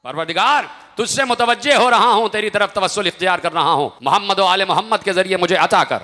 परवरदिगार तुझसे मुतवज्जे हो रहा हूं, तेरी तरफ तवस्सुल इख्तियार कर रहा हूं, मोहम्मद और आले मोहम्मद के जरिए मुझे अता कर,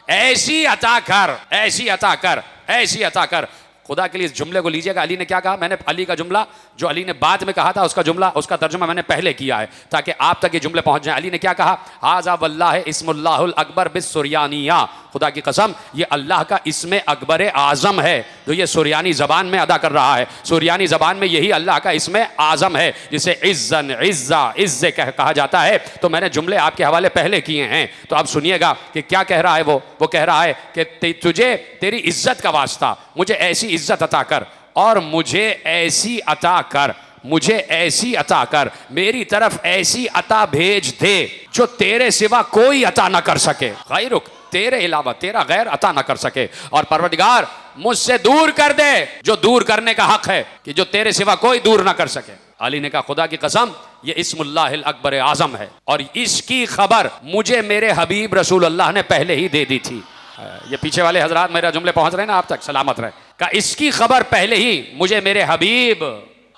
ऐसी अता कर, ऐसी अता कर, ऐसी अता कर। खुदा के लिए इस जुमले को लीजिएगा। अली ने क्या कहा? मैंने अली का जुमला जो अली ने बाद में कहा था उसका जुमला, उसका तर्जुमा मैंने पहले किया है ताकि आप तक ये जुमले पहुंच जाएं। अली ने क्या कहा? हाजा वल्लाह इस्मुल्लाहुल अकबर बिस सुरयानिया, खुदा की कसम ये अल्लाह का इसमें अकबर आज़म है जो ये सुरयानी ज़बान में अदा कर रहा है। सुरयानी ज़बान में यही अल्लाह का इसमें आज़म है जिसे इज़्ज़न इज़्ज़ा इज़्ज़े कहा जाता है। तो मैंने जुमले आपके हवाले पहले किए हैं, तो अब सुनिएगा कि क्या कह रहा है वो कह रहा है कि तुझे तेरी इज़्ज़त का वास्ता मुझे ऐसी इज़्ज़त अता कर और मुझे ऐसी अता कर, मुझे ऐसी अता कर, मेरी तरफ ऐसी अता भेज दे जो तेरे सिवा कोई अता न कर सके, गैरुक, तेरे अलावा तेरा गैर अता न कर सके। और परवरदिगार मुझसे दूर कर दे जो दूर करने का हक है, कि जो तेरे सिवा कोई दूर न कर सके। अली ने कहा खुदा की कसम ये इस्मुल्लाहिल अकबर आज़म है और इसकी खबर मुझे मेरे हबीब रसूल अल्लाह ने पहले ही दे दी थी। ये पीछे वाले हजरात मेरा जुमले पहुंच रहे हैं ना आप तक, सलामत रहे। का इसकी खबर पहले ही मुझे मेरे हबीब,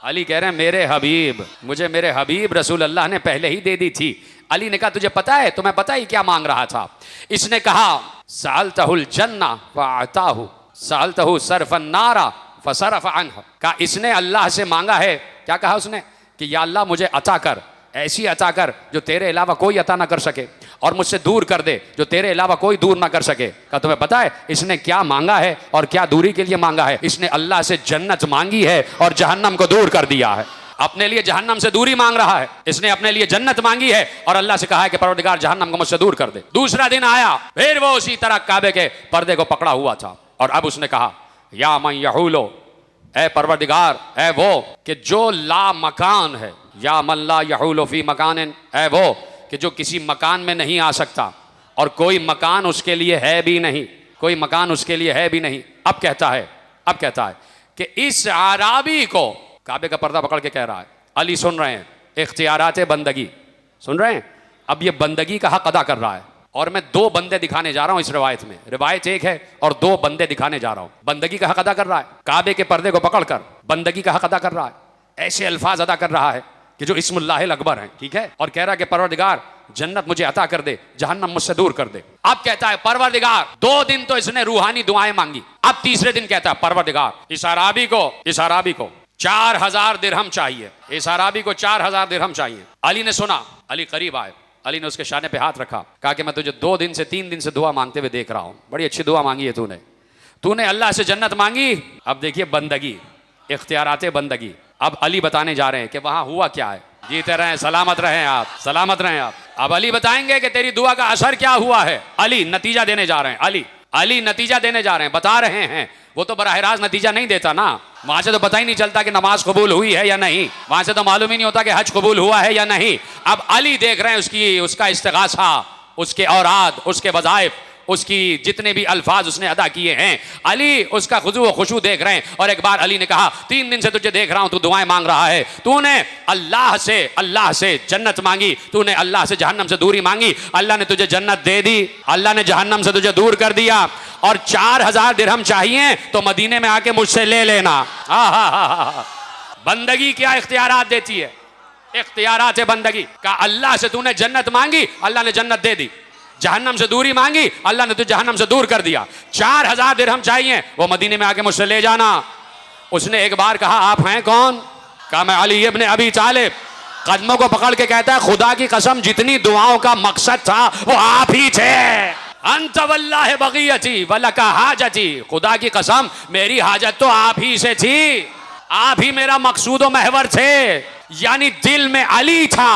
अली कह रहे हैं मेरे हबीब, मुझे मेरे हबीब रसूल अल्लाह ने पहले ही दे दी थी। अली ने कहा तुझे पता है, तुम्हें पता ही क्या मांग रहा था? इसने कहा सालतहुल जन्ना फअताहु, सालतहु सरफन नारा फसरफ अन्हु। कहा इसने अल्लाह से मांगा है, क्या कहा उसने? कि या अल्लाह मुझे अता कर, ऐसी अता कर जो तेरे अलावा कोई अता ना कर सके, और मुझसे दूर कर दे जो तेरे अलावा कोई दूर ना कर सके। क्या तुम्हें पता है इसने क्या मांगा है और क्या दूरी के लिए मांगा है? इसने अल्लाह से जन्नत मांगी है और जहन्नम को दूर कर दिया है। अपने लिए जहन्नम से दूरी मांग रहा है, इसने अपने लिए जन्नत मांगी है और अल्लाह से कहा है कि परवरदिगार जहन्नम को मुझसे दूर कर दे। दूसरा दिन आया, फिर वो उसी तरह काबे के पर्दे को पकड़ा हुआ था और अब उसने कहा या मन यहूलो, ऐ परवरदिगार, ऐ वो कि जो ला मकान है, या मन ला यहूलो फी मकान, ऐ वो कि जो किसी मकान में नहीं आ सकता और कोई मकान उसके लिए है भी नहीं, कोई मकान उसके लिए है भी नहीं। अब कहता है कि इस आराबी को, काबे का पर्दा पकड़ के कह रहा है, अली सुन रहे हैं, इख्तियारात बंदगी सुन रहे हैं, अब ये बंदगी का हक अदा कर रहा है। और मैं दो बंदे दिखाने जा रहा हूं इस रिवायत में, रिवायत एक है और दो बंदे दिखाने जा रहा हूं। बंदगी का हक अदा कर रहा है, काबे के पर्दे को पकड़कर बंदगी का हक अदा कर रहा है, ऐसे अल्फाज अदा कर रहा है कि जो इस्मुल्लाहिल अकबर हैं, ठीक है। और कह रहा है कि परवरदिगार जन्नत मुझे अता कर दे, जहन्नम मुझसे दूर कर दे। अब कहता है परवरदिगार, 2 दिन तो इसने रूहानी दुआएं मांगी, अब तीसरे दिन कहता है परवरदिगार इस अराबी को 4000 दिरहम चाहिए, इस अराबी को 4000 दिरहम चाहिए। अली ने सुना, अली करीब आए, अली ने उसके शाने पे हाथ रखा, कहा कि मैं तुझे 2 दिन से 3 दिन से दुआ मांगते हुए देख रहा हूं, बड़ी अच्छी दुआ मांगी है तूने अल्लाह से जन्नत मांगी। अब देखिए बंदगी, इख्तियाराते बंदगी। अब अली बताने जा रहे हैं कि वहां हुआ क्या है। जीते रहें, सलामत रहें आप, सलामत रहें आप। अब अली बताएंगे कि तेरी दुआ का असर क्या हुआ है। अली नतीजा देने जा रहे हैं, अली नतीजा देने जा रहे हैं, बता रहे हैं। वो तो बराह रास्त नतीजा नहीं देता ना, वहां से तो पता ही नहीं चलता कि नमाज कबूल हुई है या नहीं, वहां से तो मालूम ही नहीं होता कि हज कबूल हुआ है या नहीं। अब अली देख रहे हैं उसका इस्तिगासा, उसके औराद, उसके वज़ाइफ, उसकी जितने भी अल्फाज उसने अदा किए हैं, अली उसका खुजू व खुशू देख रहे हैं। और एक बार अली ने कहा 3 दिन से तुझे देख रहा हूं, तू दुआएं मांग रहा है, तूने अल्लाह से जन्नत मांगी, तूने अल्लाह से जहन्नम से दूरी मांगी, अल्लाह ने तुझे जन्नत दे दी, अल्लाह ने जहन्नम से तुझे दूर कर दिया। और 4000 दिरहम चाहिए तो मदीने में आके मुझसे ले लेना। बंदगी क्या इख्तियारात देती है, इख्तियारात बंदगी का। अल्लाह से तूने जन्नत मांगी, अल्लाह ने जन्नत दे दी, जहन्नम से दूरी मांगी, अल्लाह ने तुझे जहन्नम से दूर कर दिया। 4000 दिरहम चाहिए, वो मदीने में आके मुझसे ले जाना। उसने एक बार कहा आप हैं कौन? कहा मैं अली इब्न अबी तालिब। कदमों को पकड़ के कहता है खुदा की कसम जितनी दुआओं का मकसद था वो आप ही थे। अंत वल्लाह बगियती वलका हाजती, खुदा की कसम मेरी हाजत तो आप ही से थी, आप ही मेरा मकसूद व महवर थे। यानी दिल में अली था,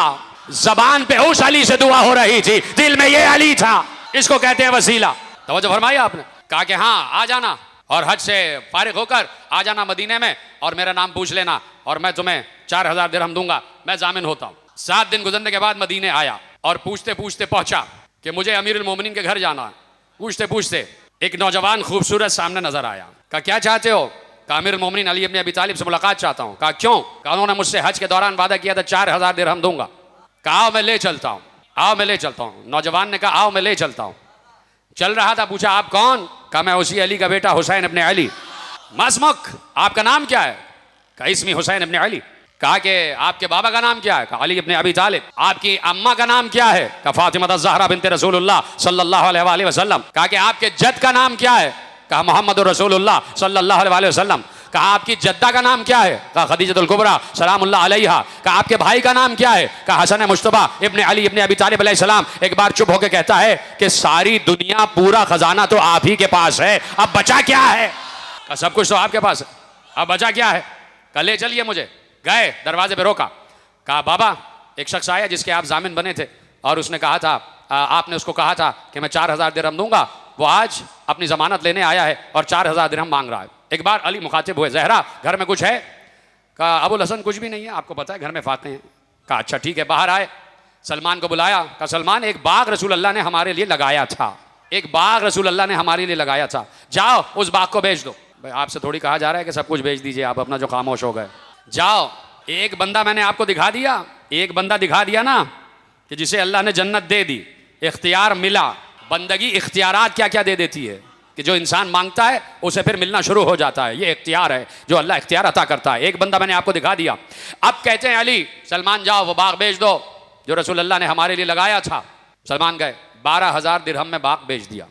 जबान पे उस अली से दुआ हो रही थी, दिल में ये अली था। इसको कहते हैं वसीला। तवज्जो फरमाई आपने। कहा कि हाँ आ जाना और हज से फारिग होकर आ जाना मदीने में और मेरा नाम पूछ लेना और मैं तुम्हें 4000 दिरहम दूंगा, मैं जामिन होता हूँ। 7 दिन गुजरने के बाद मदीने आया और पूछते पूछते पहुंचा कि मुझे अमीरुल मोमिनीन के घर जाना है। पूछते पूछते एक नौजवान खूबसूरत सामने नजर आया। कहा क्या चाहते हो? कहा अमीरुल मोमिनीन अली इब्न अबी तालिब से मुलाकात चाहता हूँ। कहा क्यों? कहा उन्होंने मुझसे हज के दौरान वादा किया था 4000 दिरहम दूंगा। कहा आओ मैं ले चलता हूँ, आओ मैं ले चलता हूँ। नौजवान ने कहा आओ मैं ले चलता हूँ। चल रहा था, पूछा आप कौन? कहा मैं उसी अली का बेटा हुसैन इब्न अली। मसमुक, आपका नाम क्या है? कहा इसमी हुसैन इब्न अली। कहा कि आपके बाबा का नाम क्या है? कहा अली इब्ने अबी तालिब। आपकी अम्मा का नाम क्या है? कहा फातिमा ज़हरा बिन्ते रसूलुल्लाह सल्लल्लाहु अलैहि वसल्लम। कहा कि आपके जद का नाम क्या है? कहा मोहम्मद रसूलुल्लाह सल्लल्लाहु अलैहि वसल्लम। कहा आपकी जद्दा का नाम क्या है? कहा खदीजतुल कुबरा सलामुल्लाह अलैहा। कहा आपके भाई का नाम क्या है? कहा हसन मुश्तबा इब्ने अली इब्ने अबी तालिब अलैहिस्सलाम। एक बार चुप होकर कहता है कि सारी दुनिया पूरा खजाना तो आप ही के पास है, अब बचा क्या है? कहा सब कुछ तो आपके पास है, अब बचा क्या है? कहा ले चलिए मुझे। गए, दरवाजे पे रोका। कहा बाबा एक शख्स आया जिसके आप जामिन बने थे और उसने कहा था आपने उसको कहा था कि मैं 4000 दिरहम दूंगा, वो आज अपनी जमानत लेने आया है और 4000 दिरहम मांग रहा है। एक बार अली मुखातिब हुए, ज़हरा घर में कुछ है? कहा अबुल हसन कुछ भी नहीं है, आपको पता है घर में फाते हैं। कहा अच्छा ठीक है। बाहर आए, सलमान को बुलाया। कहा सलमान एक बाग रसूल अल्लाह ने हमारे लिए लगाया था, एक बाग रसूल अल्लाह ने हमारे लिए लगाया था, जाओ उस बाग को बेच दो। भाई आपसे थोड़ी कहा जा रहा है कि सब कुछ बेच दीजिए, आप अपना जो खामोश हो गए। जाओ, एक बंदा मैंने आपको दिखा दिया, एक बंदा दिखा दिया ना कि जिसे अल्लाह ने जन्नत दे दी, इख्तियार मिला। बंदगी इख्तियारात क्या क्या दे देती है कि जो इंसान मांगता है उसे फिर मिलना शुरू हो जाता है। ये इख्तियार है जो अल्लाह इख्तियार अता करता है। एक बंदा मैंने आपको दिखा दिया। अब कहते हैं अली सलमान जाओ वो बाग बेच दो जो रसूल अल्लाह ने हमारे लिए लगाया था। सलमान गए, 12,000 दिरहम में बाग बेच दिया।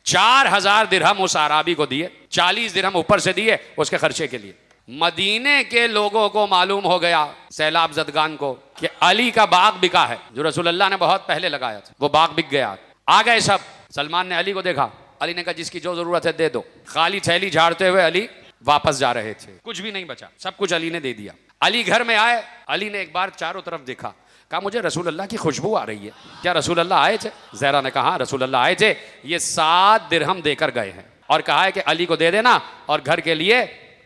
4,000 दिरहम उस आराबी को दिए, 40 दिरहम ऊपर से दिए उसके खर्चे के लिए। मदीने के लोगों को मालूम हो गया, सैलाब जदगान को, कि अली का बाग बिका है जो रसूल अल्लाह ने बहुत पहले लगाया था, वो बाग बिक गया। आ गए सब। सलमान ने अली को देखा, अली ने कहा जिसकी जो जरूरत है दे दो। खाली थैली झाड़ते हुए अली वापस जा रहे थे, कुछ भी नहीं बचा, सब कुछ अली ने दे दिया। अली घर में आए, अली ने एक बार चारों तरफ देखा, कहा मुझे रसूल अल्लाह की खुशबू आ रही है, क्या रसूल अल्लाह आए थे? ज़हरा ने कहा रसूल अल्लाह आए थे, ये 7 दिरहम देकर गए हैं और कहा है कि अली को दे देना और घर के लिए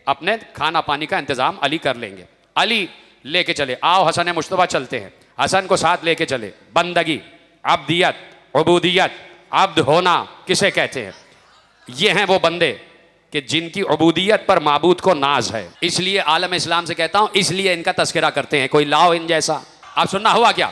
अपने खाना पानी का इंतजाम अली कर लेंगे। अली लेके चले, आओ हसन मुश्तबा चलते हैं। हसन को साथ लेके चले। बंदगी, अब्दियत, उबूदियत, अब्द होना किसे कहते हैं? ये हैं वो बंदे कि जिनकी उबूदियत पर माबूद को नाज है। इसलिए आलम इस्लाम से कहता हूं, इसलिए इनका तस्करा करते हैं, कोई लाओ इन जैसा। आप सुनना हुआ क्या?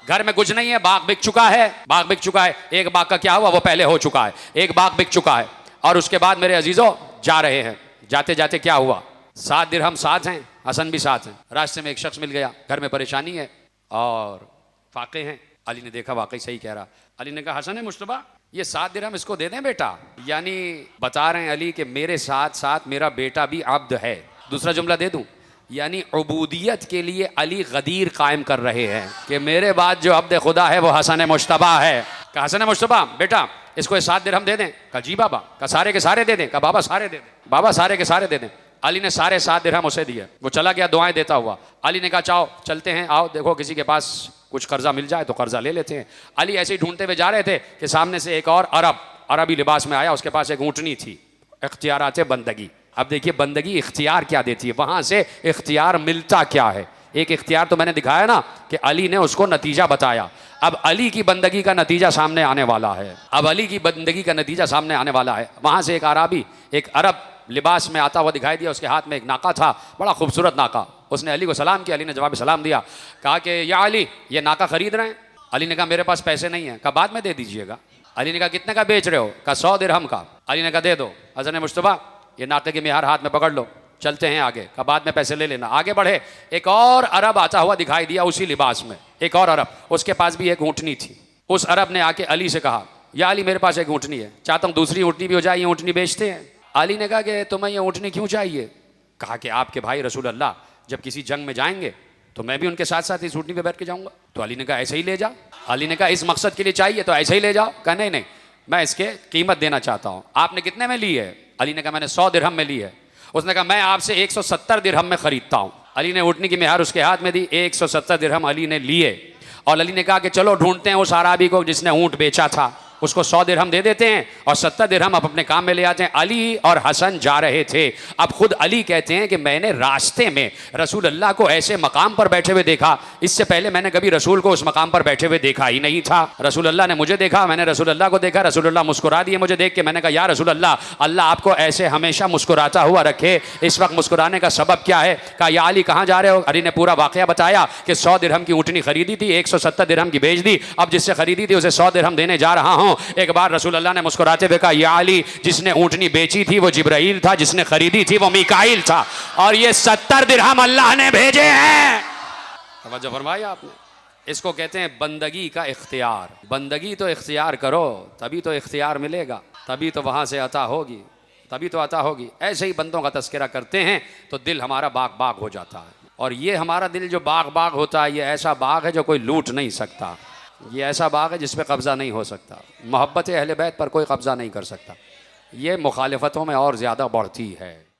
घर में कुछ नहीं है, बाग बिक चुका है, बाग बिक चुका है। एक बाग का क्या हुआ वो पहले हो चुका है, एक बाग बिक चुका है। और उसके बाद मेरे अजीजों जा रहे हैं, जाते जाते क्या हुआ? 7 दिरहम साथ हैं, हसन भी साथ हैं। रास्ते में एक शख्स मिल गया, घर में परेशानी है और फाके हैं। अली ने देखा वाकई सही कह रहा। अली ने कहा हसन मुश्तबा ये 7 दिरहम इसको दे दें बेटा। यानी बता रहे हैं अली कि मेरे साथ साथ मेरा बेटा भी अब्द है। दूसरा जुमला दे दूं, यानी उबूदियत के लिए अली गदीर कायम कर रहे हैं कि मेरे बाद जो अब्द खुदा है वो हसन मुश्तबा है। कहा हसन मुश्तबा बेटा इसको 7 दिरहम दे दें? कहा जी बाबा। कहा सारे के सारे दे दें? कहा बाबा सारे दे दें। बाबा सारे के सारे दे दें। अली ने सारे 7 दिरहम उसे दिए, वो चला गया दुआएं देता हुआ। अली ने कहा चाओ चलते हैं, आओ देखो किसी के पास कुछ कर्जा मिल जाए तो कर्जा ले लेते हैं। अली ऐसे ही ढूंढते हुए जा रहे थे कि सामने से एक और अरबी लिबास में आया, उसके पास एक ऊँटनी थी। इख्तियारात बंदगी। अब देखिए बंदगी इख्तियार क्या देती है, वहां से इख्तियार मिलता क्या है। एक इख्तियार तो मैंने दिखाया ना कि अली ने उसको नतीजा बताया। अब अली की बंदगी का नतीजा सामने आने वाला है, अब अली की बंदगी का नतीजा सामने आने वाला है। वहां से एक आराबी एक अरब लिबास में आता हुआ दिखाई दिया, उसके हाथ में एक नाका था, बड़ा खूबसूरत नाका। उसने अली को सलाम किया, अली ने जवाब सलाम दिया। कहा कि या अली ये नाका खरीद रहे हैं? अली ने कहा मेरे पास पैसे नहीं है। कहा बाद में दे दीजिएगा। अली ने कहा कितने का बेच रहे हो? कहा 100 दिरहम का। अली ने कहा दे दो। हसन मुश्तबा ये नाके की मेहर हाथ में पकड़ लो, चलते हैं आगे। का बाद में पैसे ले लेना। आगे बढ़े, एक और अरब आता हुआ दिखाई दिया उसी लिबास में, एक और अरब, उसके पास भी एक ऊँटनी थी। उस अरब ने आके अली से कहा या अली मेरे पास एक ऊँटनी है, चाहता हूँ दूसरी ऊँटनी भी हो जाए, ये ऊँटनी बेचते हैं। अली ने कहा कि तुम्हें ये ऊँटनी क्यों चाहिए? कहा कि आपके भाई रसूल अल्लाह जब किसी जंग में जाएंगे तो मैं भी उनके साथ साथ इस ऊँटनी पे बैठ के जाऊँगा। तो अली ने कहा ऐसे ही ले जाओ। अली ने कहा इस मकसद के लिए चाहिए तो ऐसे ही ले जाओ। कहा नहीं नहीं मैं इसके कीमत देना चाहता हूँ। आपने कितने में ली है? अली ने कहा मैंने 100 दिरहम में ली है। उसने कहा मैं आपसे 170 दिरहम में खरीदता हूँ। अली ने ऊँटनी की मेहर उसके हाथ में दी, 170 दिरहम अली ने लिए। और अली ने कहा कि चलो ढूंढते हैं उस आराबी को जिसने ऊँट बेचा था, उसको 100 दिरहम दे देते हैं और 70 दिरहम आप अपने काम में ले आते हैं। अली और हसन जा रहे थे। अब खुद अली कहते हैं कि मैंने रास्ते में रसूल अल्लाह को ऐसे मकाम पर बैठे हुए देखा, इससे पहले मैंने कभी रसूल को उस मकाम पर बैठे हुए देखा ही नहीं था। रसूल अल्लाह ने मुझे देखा, मैंने रसूल अल्लाह को देखा, रसूल अल्लाह मुस्कुरा दिए मुझे देख के। मैंने कहा या रसूल अल्लाह, अल्लाह आपको ऐसे हमेशा मुस्कुराता हुआ रखे, इस वक्त मुस्कुराने का सबब क्या है? कहा या अली कहाँ जा रहे हो? अली ने पूरा वाकया बताया कि 100 दिरहम की ऊँटनी खरीदी थी, 170 दिरहम की बेच दी, अब जिससे खरीदी थी उसे 100 दिरहम देने जा रहा हूँ। सुनो, एक बार रसूल अल्लाह ने मुस्कुराते हुए कहा, या अली, जिसने ऊँटनी बेची थी वो जिब्राइल था, जिसने खरीदी थी वो मीकाइल था, और ये 70 दिरहम अल्लाह ने भेजे हैं। तवज्जो फरमाई आपने। इसको कहते हैं बंदगी का इख्तियार। बंदगी तो इख्तियार करो, तभी तो इख्तियार मिलेगा, तभी तो वहाँ से अता होगी, तभी तो अता होगी। ऐसे ही बंदों का तस्करा करते हैं तो दिल हमारा बाग बाग हो जाता है। और ये हमारा दिल जो बाग बाग होता है, ये ऐसा बाग है जो कोई लूट नहीं सकता, ये ऐसा बाग है जिस पे कब्ज़ा नहीं हो सकता। मोहब्बत अहले बैत पर कोई कब्ज़ा नहीं कर सकता। ये मुखालिफतों में और ज़्यादा बढ़ती है।